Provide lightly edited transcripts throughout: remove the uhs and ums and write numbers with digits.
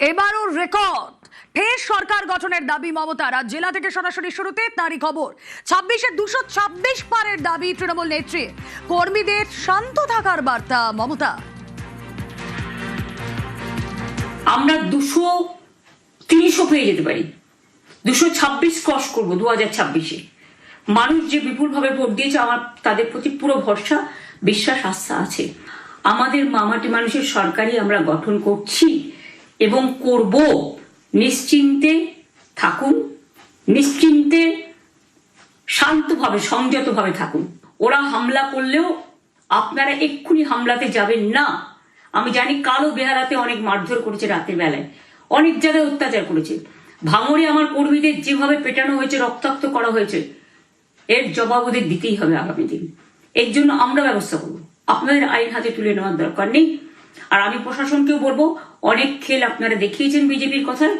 এবারও রেকর্ড ফের সরকার গঠনের দাবি মমতার। আজ জেলা থেকে সরাসরি শুরুতে তারই খবর। 26-এ 226 পারের দাবি তৃণমূল নেত্রী। কর্মীদের শান্ত থাকার বার্তা মমতা। আমরা 230ও পেয়ে যেতে পারি, 226 ক্রস করবো 2026-এ। মানুষ যে বিপুলভাবে ভোট দিয়েছে, আমার তাদের প্রতি পুরো ভরসা, বিশ্বাস, আস্থা আছে। আমাদের মামাটি মানুষের সরকারই আমরা গঠন করছি এবং করব। নিশ্চিন্তে থাকুন, নিশ্চিন্তে শান্তভাবে সংযতভাবে থাকুন। ওরা হামলা করলেও আপনারা এক্ষুনি হামলাতে যাবেন না। আমি জানি কালো বেহালাতে অনেক মারধর করেছে, রাতের বেলায় অনেক জায়গায় অত্যাচার করেছে। ভাঙড়ে আমার কর্মীদের যেভাবে পেটানো হয়েছে, রক্তাক্ত করা হয়েছে, এর জবাব ওদের দিতেই হবে আগামী দিন। এর জন্য আমরা ব্যবস্থা করবো। আপনাদের আইন হাতে তুলে নেওয়ার দরকার নেই। আর আমি প্রশাসনকেও বলবো, অনেক খেল আপনারা দেখিয়েছেন বিজেপির কথায়,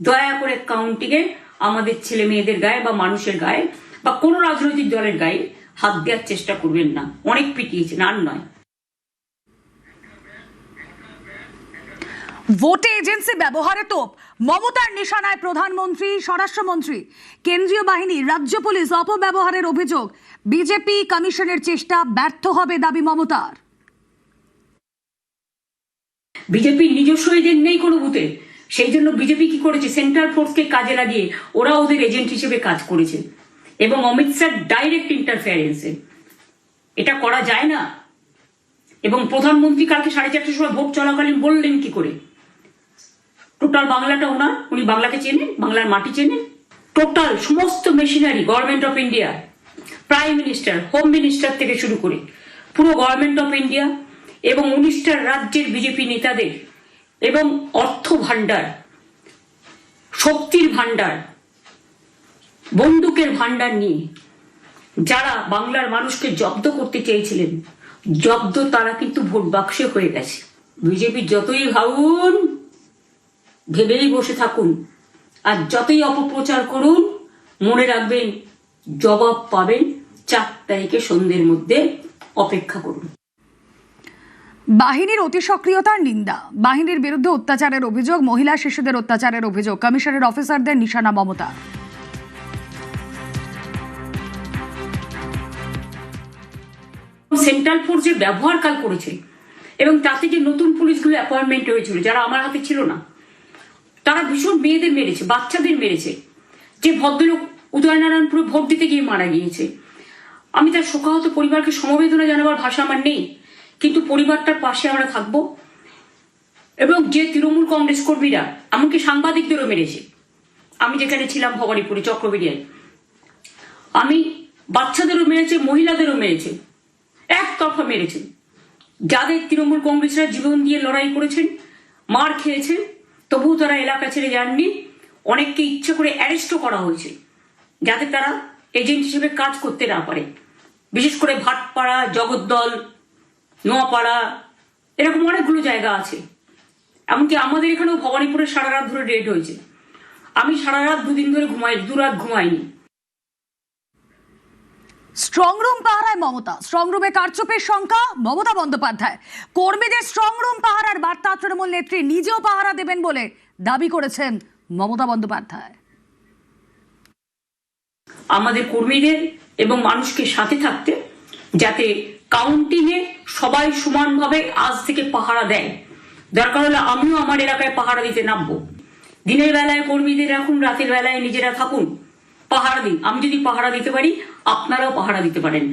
দয়া করে কাউন্টিংয়ে আমাদের ছেলে মেয়েদের গায়ে বা মানুষের গায়ে বা কোনো রাজনৈতিক দলের গায়ে হাত দেওয়ার চেষ্টা করবেন না। অনেক পিটিয়েছেন, আর নয়। ভোটে এজেন্সি ব্যবহারে তোপ মমতার নিশানায় প্রধানমন্ত্রী, স্বরাষ্ট্রমন্ত্রী। কেন্দ্রীয় বাহিনী, রাজ্য পুলিশ অপব্যবহারের অভিযোগ। বিজেপি কমিশনের চেষ্টা ব্যর্থ হবে দাবি মমতার। বিজেপির নিজস্ব এজেন্ট নেই কোনো বুথে, সেই জন্য বিজেপি কি করেছে, সেন্ট্রাল ফোর্সকে কাজে লাগিয়ে ওরা ওদের এজেন্ট হিসেবে কাজ করেছে এবং অমিত শাহ ডাইরেক্ট ইন্টারফেয়ারেন্সে। এটা করা যায় না। এবং প্রধানমন্ত্রী কালকে 4:30টার সময় ভোট চলাকালীন বললেন কি করে, টোটাল বাংলাটা ওনার, উনি বাংলাকে চেনেন, বাংলার মাটি চেনেন। টোটাল সমস্ত machinery government of India, prime minister, home minister থেকে শুরু করে পুরো গভর্নমেন্ট অফ ইন্ডিয়া এবং 19টা রাজ্যের বিজেপি নেতাদের এবং অর্থ ভান্ডার, শক্তির ভান্ডার, বন্দুকের ভান্ডার নিয়ে যারা বাংলার মানুষকে জব্দ করতে চেয়েছিলেন, জব্দ তারা কিন্তু ভোট বাক্সে হয়ে গেছে। বিজেপি যতই ভাবুন, ভেবেই বসে থাকুন, আর যতই অপপ্রচার করুন, মনে রাখবেন জবাব পাবেন 4 তারিখে সন্ধ্যের মধ্যে। অপেক্ষা করুন। বাহিনীর অতি সক্রিয়তার নিন্দা। বাহিনীর বিরুদ্ধে অত্যাচারের অভিযোগ, মহিলা শিশুদের অত্যাচারের অভিযোগ। কমিশনের অফিসারদের নিশানা মমতা। সেন্ট্রাল ফোর্স যে ব্যবহার কাল করেছে এবং তাতে যে নতুন পুলিশগুলো অ্যাপয়েন্টমেন্ট হয়েছিল, যারা আমার হাতে ছিল না, তারা ভীষণ মেয়েদের মেরেছে, বাচ্চাদের মেরেছে। যে ভদ্রলোক উদয়নারায়ণপুরে ভোট দিতে গিয়ে মারা গিয়েছে, আমি তার শোকাহত পরিবারকে সমবেদনা জানাবার ভাষা আমার নেই, কিন্তু পরিবারটার পাশে আমরা থাকবো। এবং যে তৃণমূল কংগ্রেস কর্মীরা এমনকি সাংবাদিকদেরও মেরেছে, আমি যেখানে ছিলাম ভবানীপুরে চক্রবেড়িয়ায়, আমি বাচ্চাদেরও মেরেছে, মহিলাদেরও মেরেছে, একতরফা মেরেছে। যাদের তৃণমূল কংগ্রেসরা জীবন দিয়ে লড়াই করেছেন, মার খেয়েছেন, তবুও তারা এলাকা ছেড়ে যাননি। অনেককে ইচ্ছে করে অ্যারেস্টও করা হয়েছে যাতে তারা এজেন্ট হিসেবে কাজ করতে না পারে। বিশেষ করে ভাটপাড়া, জগদ্দল, নোয়াপাড়া, এরকম অনেকগুলো জায়গা আছে। এমনকি আমাদের এখানেও ভবানীপুরে সারা রাত ধরে রেড হয়েছে। আমি সারা রাত 2 দিন ধরে দু রাত ঘুমাইনি। স্ট্রং রুম পাহারায় মমতা। স্ট্রং রুমে কারচুপির শঙ্কা মমতা বন্দ্যোপাধ্যায়। কর্মীদের স্ট্রং রুম পাহারার বার্তা তৃণমূল নেত্রী নিজেও পাহারা দেবেন বলে দাবি করেছেন মমতা বন্দ্যোপাধ্যায়। আমাদের কর্মীদের এবং মানুষকে সাথে থাকতে, যাতে কাউন্টিংয়ে সবাই সমানভাবে আজ থেকে পাহারা দেয়। দরকার হলে আমিও আমার এলাকায় পাহারা দিতে নামবো। দিনের বেলায় কর্মীদের রাখুন, রাতের বেলায় নিজেরা থাকুন, পাহারা দিন। আমি যদি পাহারা দিতে পারি, আপনারাও পাহারা দিতে পারেন।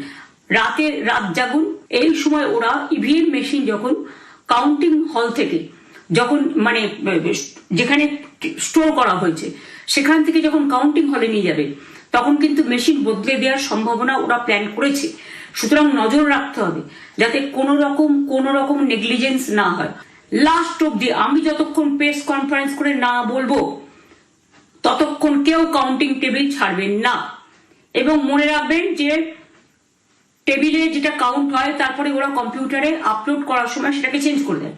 রাত জাগুন। এই সময় ওরা ইভিএম মেশিন যখন কাউন্টিং হল থেকে, যখন মানে যেখানে স্টোর করা হয়েছে সেখান থেকে যখন কাউন্টিং হলে নিয়ে যাবে, তখন কিন্তু মেশিন বদলে দেওয়ার সম্ভাবনা ওরা প্ল্যান করেছে। সুতরাং নজর রাখতে হবে যাতে কোনো রকম নেগলিজেন্স না হয়। লাস্ট অব্দি আমি যতক্ষণ প্রেস কনফারেন্স করে না বলবো, ততক্ষণ কেউ কাউন্টিং টেবিল ছাড়বেন না। এবং মনে রাখবেন যে টেবিলে যেটা কাউন্ট হয়, তারপরে ওরা কম্পিউটারে আপলোড করার সময় সেটাকে চেঞ্জ করে দেয়।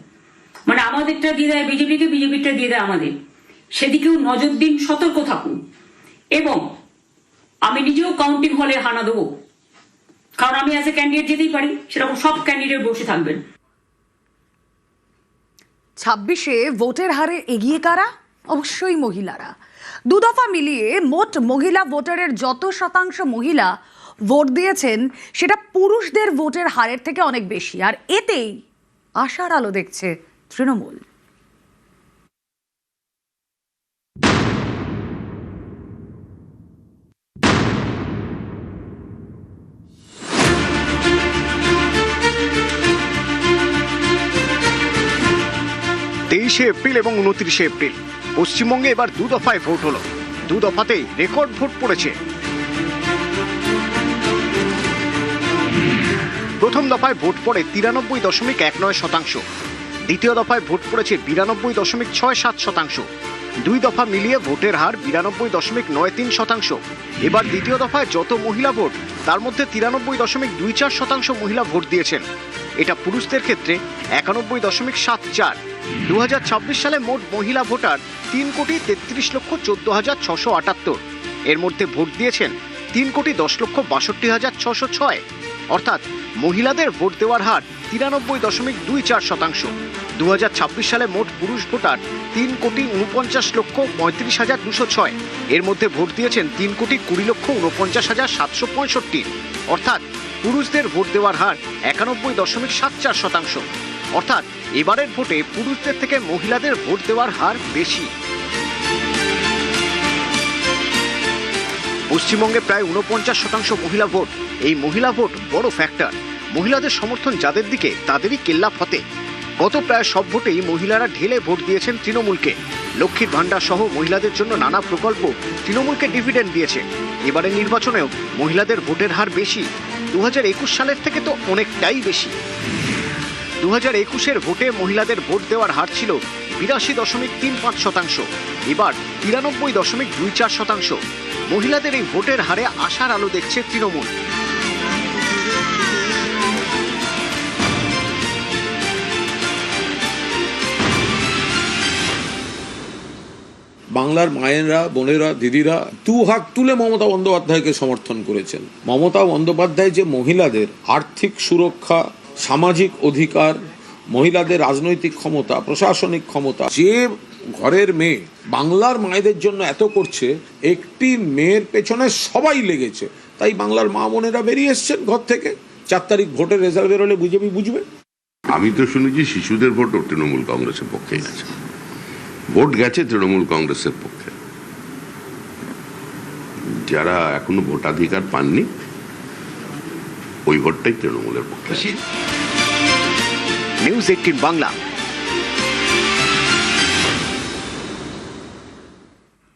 মানে আমাদেরটা দিয়ে দেয় বিজেপিকে, বিজেপিটা দিয়ে দেয় আমাদের। সেদিকেও নজর দিন, সতর্ক থাকুন। এবং আমি নিজেও কাউন্টিং হলে হানা দেবো, কারণ আমি অ্যাজ এ ক্যান্ডিডেট যেতেই পারি, সেরকম সব ক্যান্ডিডেট বসে থাকবেন। 26-এ ভোটের হারে এগিয়ে কারা? অবশ্যই মহিলারা। দুদফা মিলিয়ে মোট মহিলা ভোটারের যত শতাংশ মহিলা ভোট দিয়েছেন সেটা পুরুষদের ভোটের হারের থেকে অনেক বেশি, আর এতেই আশার আলো দেখছে তৃণমূল। এপ্রিল এবং 29 এপ্রিল পশ্চিমবঙ্গে এবার দু দফায় ভোট হলো। দু দফাতেই রেকর্ড ভোট পড়েছে। প্রথম দফায় ভোট পড়ে 93.19%, দ্বিতীয় দফায় ভোট পড়েছে 92.67%। দুই দফা মিলিয়ে ভোটের হার 92.93%। এবার দ্বিতীয় দফায় যত মহিলা ভোট তার মধ্যে 93.24% মহিলা ভোট দিয়েছেন। এটা পুরুষদের ক্ষেত্রে 91.74। 2026 সালে মোট মহিলা ভোটার 3,33,14,678। এর মধ্যে ভোট দিয়েছেন 3,10,62,606। অর্থাৎ মহিলাদের ভোট দেওয়ার হার 93.24%। 2026 সালে মোট পুরুষ ভোটার 3,49,35,206। এর মধ্যে ভোট দিয়েছেন 3,20,49,765। অর্থাৎ পুরুষদের ভোট দেওয়ার হার 91.74%। অর্থাৎ এবারের ভোটে পুরুষদের থেকে মহিলাদের ভোট দেওয়ার হার বেশি। পশ্চিমবঙ্গে প্রায় 49% মহিলা ভোট। এই মহিলা ভোট বড় ফ্যাক্টর। মহিলাদের সমর্থন যাদের দিকে তাদেরই কেল্লা ফতে। গত প্রায় সব ভোটেই মহিলারা ঢেলে ভোট দিয়েছেন তৃণমূলকে। লক্ষ্মীর ভাণ্ডার সহ মহিলাদের জন্য নানা প্রকল্প তৃণমূলকে ডিভিডেন্ড দিয়েছে। এবারের নির্বাচনেও মহিলাদের ভোটের হার বেশি। 2021 সালের থেকে তো অনেকটাই বেশি। 2021-এর ভোটে মহিলাদের ভোট দেওয়ার হার ছিল 82.35%। এবার 93.24%। মহিলাদের এই ভোটের হারে আশার আলো দেখছে তৃণমূল। বাংলার মায়েরা, বোনেরা, দিদিরা দু হাত তুলে মমতা বন্দ্যোপাধ্যায়কে সমর্থন করেছেন। মমতা বন্দ্যোপাধ্যায় যে মহিলাদের আর্থিক সুরক্ষা, সামাজিক অধিকার, মহিলাদের রাজনৈতিক ক্ষমতা, প্রশাসনিক ক্ষমতা, যে ঘরের মেয়ে বাংলার মায়েদের জন্য এত করছে, একটি মেয়ের পেছনে সবাই লেগেছে। তাই বাংলার মা বোনেরা বেরিয়ে এসছেন ঘর থেকে। 4 তারিখ ভোটের রেজাল্ট বেরোলে বিজেপি বুঝবে। আমি তো শুনেছি শিশুদের ভোটও তৃণমূল কংগ্রেসের পক্ষে গেছে। ভোট গেছে তৃণমূল কংগ্রেসের পক্ষে। যারা এখনো ভোটাধিকার পাননি ওই ভোটটাই তৃণমূলের পক্ষে। নিউজ 18 বাংলা।